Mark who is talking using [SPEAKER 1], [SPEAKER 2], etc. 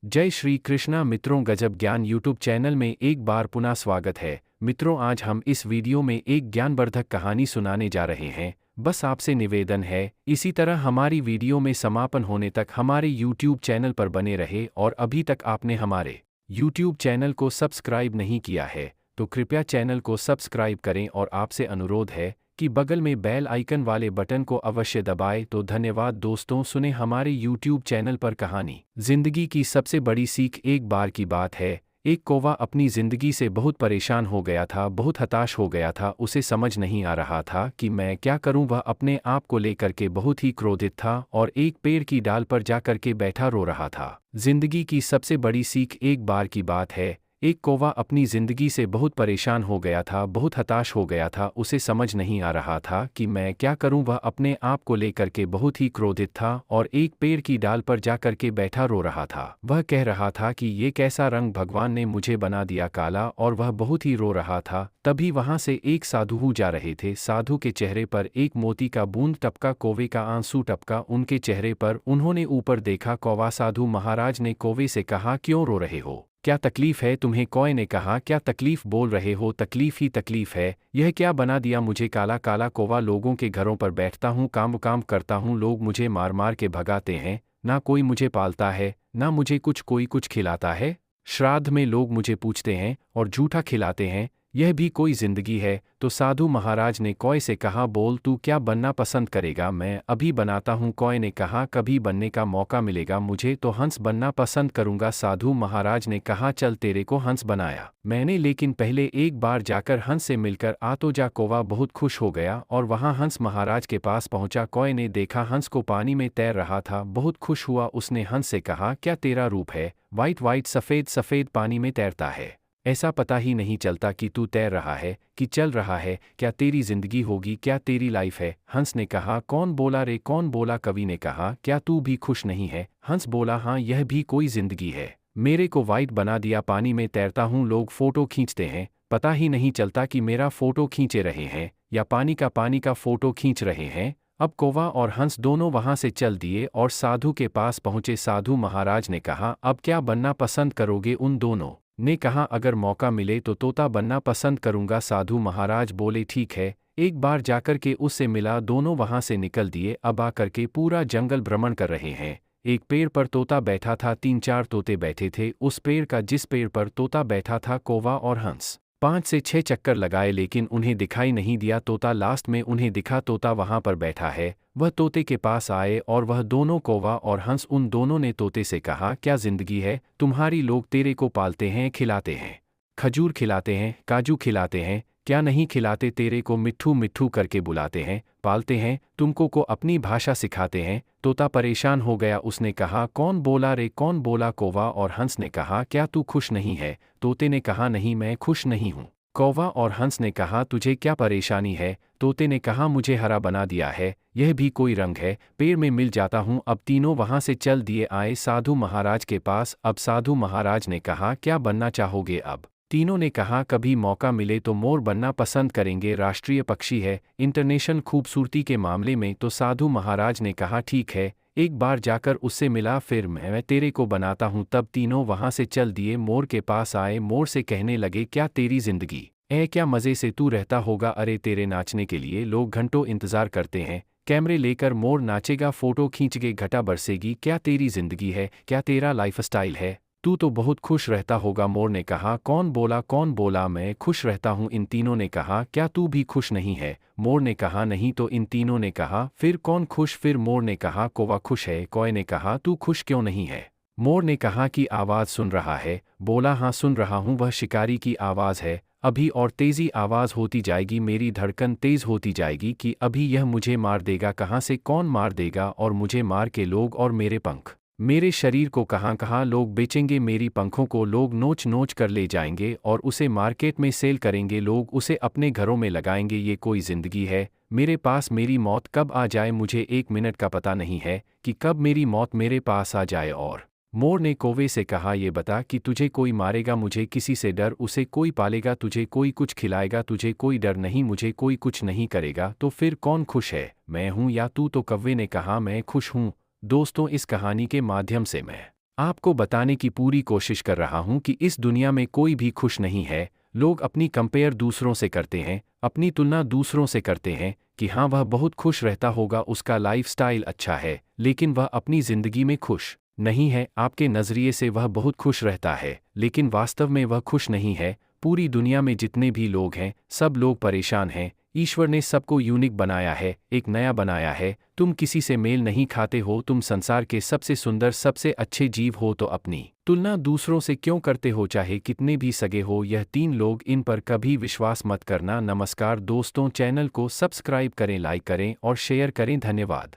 [SPEAKER 1] जय श्री कृष्णा मित्रों, गजब ज्ञान यूट्यूब चैनल में एक बार पुनः स्वागत है। मित्रों, आज हम इस वीडियो में एक ज्ञानवर्धक कहानी सुनाने जा रहे हैं। बस आपसे निवेदन है, इसी तरह हमारी वीडियो में समापन होने तक हमारे यूट्यूब चैनल पर बने रहे और अभी तक आपने हमारे यूट्यूब चैनल को सब्सक्राइब नहीं किया है तो कृपया चैनल को सब्सक्राइब करें और आपसे अनुरोध है कि बगल में बेल आइकन वाले बटन को अवश्य दबाएं। तो धन्यवाद दोस्तों। सुने हमारे YouTube चैनल पर कहानी। जिंदगी की सबसे बड़ी सीख। एक बार की बात है, एक कौवा अपनी जिंदगी से बहुत परेशान हो गया था, बहुत हताश हो गया था। उसे समझ नहीं आ रहा था कि मैं क्या करूं। वह अपने आप को लेकर के बहुत ही क्रोधित था और एक पेड़ की डाल पर जाकर के बैठा रो रहा था। जिंदगी की सबसे बड़ी सीख। एक बार की बात है, एक कौवा अपनी जिंदगी से बहुत परेशान हो गया था, बहुत हताश हो गया था। उसे समझ नहीं आ रहा था कि मैं क्या करूं। वह अपने आप को लेकर के बहुत ही क्रोधित था और एक पेड़ की डाल पर जाकर के बैठा रो रहा था। वह कह रहा था कि ये कैसा रंग भगवान ने मुझे बना दिया, काला। और वह बहुत ही रो रहा था। तभी वहां से एक साधु जा रहे थे। साधु के चेहरे पर एक मोती का बूंद टपका, कौवे का आंसू टपका उनके चेहरे पर। उन्होंने ऊपर देखा। कौवा साधु महाराज ने कौवे से कहा, क्यों रो रहे हो, क्या तकलीफ है तुम्हें? कौवे ने कहा, क्या तकलीफ बोल रहे हो, तकलीफ ही तकलीफ है। यह क्या बना दिया मुझे, काला काला कौवा। लोगों के घरों पर बैठता हूँ, काम करता हूँ, लोग मुझे मार मार के भगाते हैं। ना कोई मुझे पालता है, ना मुझे कोई कुछ खिलाता है। श्राद्ध में लोग मुझे पूछते हैं और झूठा खिलाते हैं। यह भी कोई जिंदगी है? तो साधु महाराज ने कौवे से कहा, बोल तू क्या बनना पसंद करेगा? मैं अभी बनाता हूँ। कौवे ने कहा, कभी बनने का मौका मिलेगा मुझे तो हंस बनना पसंद करूंगा। साधु महाराज ने कहा, चल तेरे को हंस बनाया मैंने, लेकिन पहले एक बार जाकर हंस से मिलकर आ तो जा। कौवा बहुत खुश हो गया और वहां हंस महाराज के पास पहुंचा। कौवे ने देखा हंस को पानी में तैर रहा था, बहुत खुश हुआ। उसने हंस से कहा, क्या तेरा रूप है, वाइट वाइट सफ़ेद सफ़ेद पानी में तैरता है, ऐसा पता ही नहीं चलता कि तू तैर रहा है कि चल रहा है। क्या तेरी जिंदगी होगी, क्या तेरी लाइफ है? हंस ने कहा, कौन बोला रे, कौन बोला? कवि ने कहा, क्या तू भी खुश नहीं है? हंस बोला, हाँ यह भी कोई जिंदगी है। मेरे को वाइट बना दिया, पानी में तैरता हूँ, लोग फोटो खींचते हैं, पता ही नहीं चलता कि मेरा फोटो खींचे रहे हैं या पानी का फोटो खींच रहे हैं। अब कौवा और हंस दोनों वहां से चल दिए और साधु के पास पहुंचे। साधु महाराज ने कहा, अब क्या बनना पसंद करोगे? उन दोनों ने कहा, अगर मौका मिले तो तोता बनना पसंद करूंगा। साधु महाराज बोले, ठीक है, एक बार जाकर के उससे मिला। दोनों वहां से निकल दिए। अब आकर के पूरा जंगल भ्रमण कर रहे हैं। एक पेड़ पर तोता बैठा था, 3-4 तोते बैठे थे उस पेड़ का। जिस पेड़ पर तोता बैठा था, कौवा और हंस 5 से 6 चक्कर लगाए लेकिन उन्हें दिखाई नहीं दिया तोता। लास्ट में उन्हें दिखा तोता वहां पर बैठा है। वह तोते के पास आए और वह दोनों, कौवा और हंस, उन दोनों ने तोते से कहा, क्या जिंदगी है तुम्हारी? लोग तेरे को पालते हैं, खिलाते हैं, खजूर खिलाते हैं, काजू खिलाते हैं, क्या नहीं खिलाते? तेरे को मिट्ठू मिट्ठू करके बुलाते हैं, पालते हैं, तुमको को अपनी भाषा सिखाते हैं। तोता परेशान हो गया। उसने कहा, कौन बोला रे, कौन बोला? कौवा और हंस ने कहा, क्या तू खुश नहीं है? तोते ने कहा, नहीं मैं खुश नहीं हूँ। कौवा और हंस ने कहा, तुझे क्या परेशानी है? तोते ने कहा, मुझे हरा बना दिया है, यह भी कोई रंग है, पेड़ में मिल जाता हूँ। अब तीनों वहां से चल दिए, आए साधु महाराज के पास। अब साधु महाराज ने कहा, क्या बनना चाहोगे? अब तीनों ने कहा, कभी मौका मिले तो मोर बनना पसंद करेंगे, राष्ट्रीय पक्षी है, इंटरनेशनल खूबसूरती के मामले में। तो साधु महाराज ने कहा, ठीक है, एक बार जाकर उससे मिला, फिर मैं तेरे को बनाता हूँ। तब तीनों वहां से चल दिए, मोर के पास आए। मोर से कहने लगे, क्या तेरी जिंदगी क्या मज़े से तू रहता होगा? अरे तेरे नाचने के लिए लोग घंटों इंतज़ार करते हैं, कैमरे लेकर मोर नाचेगा, फ़ोटो खींचके घटा बरसेगी। क्या तेरी ज़िंदगी है, क्या तेरा लाइफस्टाइल है? तू तो बहुत खुश रहता होगा। मोर ने कहा, कौन बोला, कौन बोला? मैं खुश रहता हूँ। इन तीनों ने कहा, क्या तू भी खुश नहीं है? मोर ने कहा, नहीं। तो इन तीनों ने कहा, फिर कौन खुश? फिर मोर ने कहा, कौवा खुश है। कौवे ने कहा, तू खुश क्यों नहीं है? मोर ने कहा कि आवाज़ सुन रहा है। बोला, हाँ सुन रहा हूँ, वह शिकारी की आवाज़ है, अभी और तेज़ी आवाज़ होती जाएगी, मेरी धड़कन तेज़ होती जाएगी कि अभी यह मुझे मार देगा। कहाँ से कौन मार देगा? और मुझे मार के लोग और मेरे पंख, मेरे शरीर को कहाँ कहाँ लोग बेचेंगे? मेरी पंखों को लोग नोच नोच कर ले जाएंगे और उसे मार्केट में सेल करेंगे, लोग उसे अपने घरों में लगाएंगे। ये कोई ज़िंदगी है? मेरे पास मेरी मौत कब आ जाए, मुझे 1 मिनट का पता नहीं है कि कब मेरी मौत मेरे पास आ जाए। और मोर ने कौवे से कहा, ये बता कि तुझे कोई मारेगा, मुझे किसी से डर, उसे कोई पालेगा, तुझे कोई कुछ खिलाएगा, तुझे कोई डर नहीं, मुझे कोई कुछ नहीं करेगा। तो फिर कौन खुश है, मैं हूँ या तू? तो कौवे ने कहा, मैं खुश हूँ। दोस्तों, इस कहानी के माध्यम से मैं आपको बताने की पूरी कोशिश कर रहा हूं कि इस दुनिया में कोई भी खुश नहीं है। लोग अपनी कंपेयर दूसरों से करते हैं, अपनी तुलना दूसरों से करते हैं कि हाँ वह बहुत खुश रहता होगा, उसका लाइफस्टाइल अच्छा है, लेकिन वह अपनी ज़िंदगी में खुश नहीं है। आपके नज़रिए से वह बहुत खुश रहता है, लेकिन वास्तव में वह खुश नहीं है। पूरी दुनिया में जितने भी लोग हैं, सब लोग परेशान हैं। ईश्वर ने सबको यूनिक बनाया है, एक नया बनाया है। तुम किसी से मेल नहीं खाते हो, तुम संसार के सबसे सुंदर, सबसे अच्छे जीव हो, तो अपनी तुलना दूसरों से क्यों करते हो, चाहे कितने भी सगे हो। यह 3 लोग, इन पर कभी विश्वास मत करना। नमस्कार दोस्तों, चैनल को सब्सक्राइब करें, लाइक करें और शेयर करें। धन्यवाद।